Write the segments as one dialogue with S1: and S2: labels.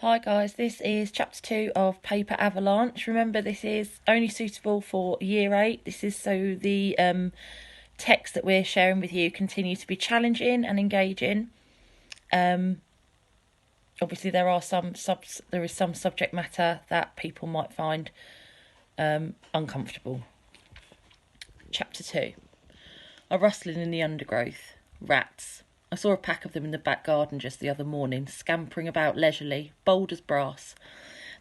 S1: Hi guys, this is chapter 2 of Paper Avalanche. Remember, this is only suitable for year 8. This is so the text that we're sharing with you continue to be challenging and engaging. Obviously there is some subject matter that people might find uncomfortable. Chapter 2. A rustling in the undergrowth. Rats. I saw a pack of them in the back garden just the other morning, scampering about leisurely, bold as brass.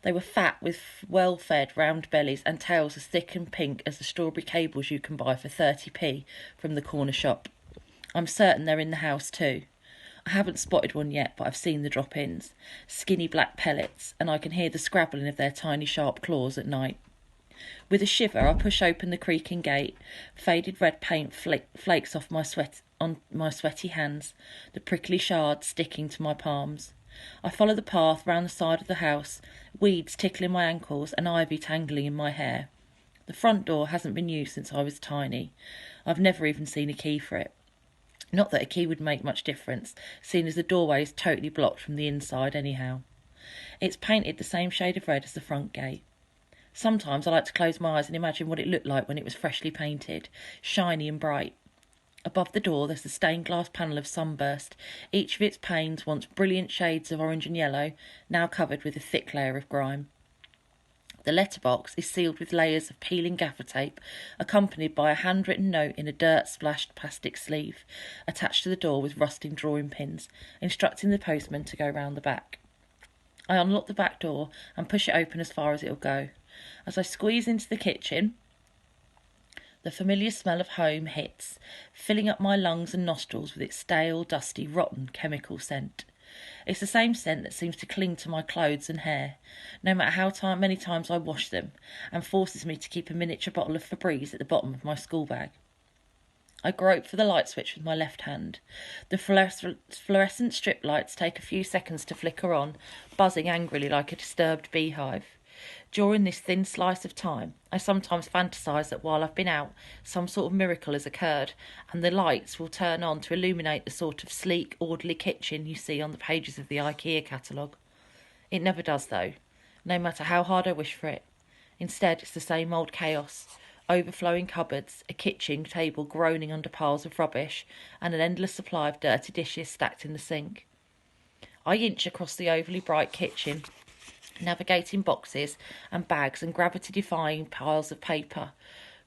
S1: They were fat, with well-fed round bellies and tails as thick and pink as the strawberry cables you can buy for 30p from the corner shop. I'm certain they're in the house too. I haven't spotted one yet, but I've seen the drop-ins. Skinny black pellets, and I can hear the scrabbling of their tiny sharp claws at night. With a shiver, I push open the creaking gate. Faded red paint flakes off on my sweaty hands, the prickly shards sticking to my palms. I follow the path round the side of the house, weeds tickling my ankles and ivy tangling in my hair. The front door hasn't been used since I was tiny. I've never even seen a key for it. Not that a key would make much difference, seeing as the doorway is totally blocked from the inside anyhow. It's painted the same shade of red as the front gate. Sometimes I like to close my eyes and imagine what it looked like when it was freshly painted, shiny and bright. Above the door there's a stained glass panel of sunburst, each of its panes once brilliant shades of orange and yellow, now covered with a thick layer of grime. The letterbox is sealed with layers of peeling gaffer tape, accompanied by a handwritten note in a dirt-splashed plastic sleeve, attached to the door with rusting drawing pins, instructing the postman to go round the back. I unlock the back door and push it open as far as it'll go. As I squeeze into the kitchen, the familiar smell of home hits, filling up my lungs and nostrils with its stale, dusty, rotten chemical scent. It's the same scent that seems to cling to my clothes and hair, no matter how many times I wash them, and forces me to keep a miniature bottle of Febreze at the bottom of my school bag. I grope for the light switch with my left hand. The fluorescent strip lights take a few seconds to flicker on, buzzing angrily like a disturbed beehive. During this thin slice of time, I sometimes fantasise that while I've been out, some sort of miracle has occurred, and the lights will turn on to illuminate the sort of sleek, orderly kitchen you see on the pages of the IKEA catalogue. It never does, though, no matter how hard I wish for it. Instead, it's the same old chaos. Overflowing cupboards, a kitchen table groaning under piles of rubbish, and an endless supply of dirty dishes stacked in the sink. I inch across the overly bright kitchen, navigating boxes and bags and gravity-defying piles of paper,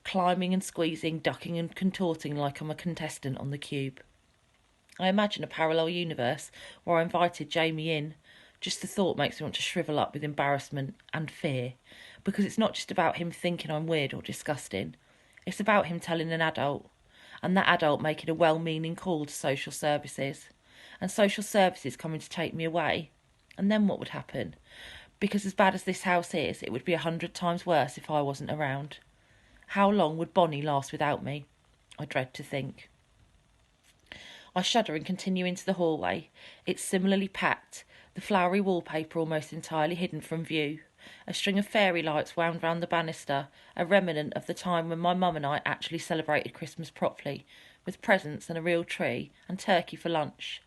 S1: climbing and squeezing, ducking and contorting like I'm a contestant on the cube. I imagine a parallel universe where I invited Jamie in. Just the thought makes me want to shrivel up with embarrassment and fear, because it's not just about him thinking I'm weird or disgusting. It's about him telling an adult, and that adult making a well-meaning call to social services, and social services coming to take me away. And then what would happen? Because as bad as this house is, it would be 100 times worse if I wasn't around. How long would Bonnie last without me? I dread to think. I shudder and continue into the hallway. It's similarly packed, the flowery wallpaper almost entirely hidden from view. A string of fairy lights wound round the banister, a remnant of the time when my mum and I actually celebrated Christmas properly, with presents and a real tree and turkey for lunch.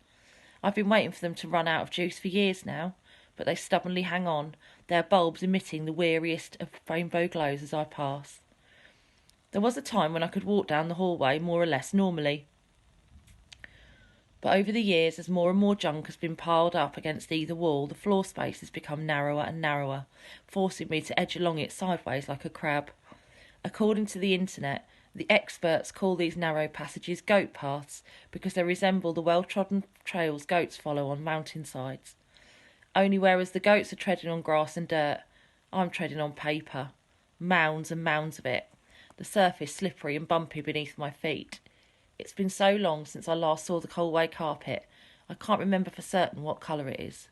S1: I've been waiting for them to run out of juice for years now, but they stubbornly hang on, their bulbs emitting the weariest of rainbow glows as I pass. There was a time when I could walk down the hallway more or less normally. But over the years, as more and more junk has been piled up against either wall, the floor space has become narrower and narrower, forcing me to edge along it sideways like a crab. According to the internet, the experts call these narrow passages goat paths because they resemble the well-trodden trails goats follow on mountainsides. Only whereas the goats are treading on grass and dirt, I'm treading on paper. Mounds and mounds of it. The surface slippery and bumpy beneath my feet. It's been so long since I last saw the hallway carpet, I can't remember for certain what colour it is.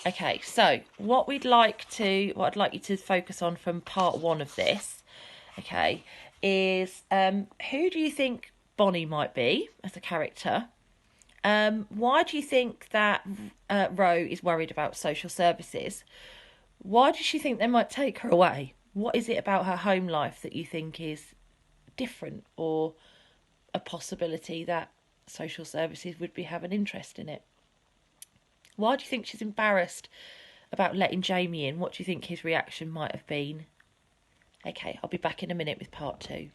S1: Okay, so what I'd like you to focus on from part 1 of this, okay, is who do you think Bonnie might be as a character? Why do you think that Ro is worried about social services? Why does she think they might take her away? What is it about her home life that you think is different, or a possibility that social services would have an interest in it? Why do you think she's embarrassed about letting Jamie in? What do you think his reaction might have been? Okay, I'll be back in a minute with part 2.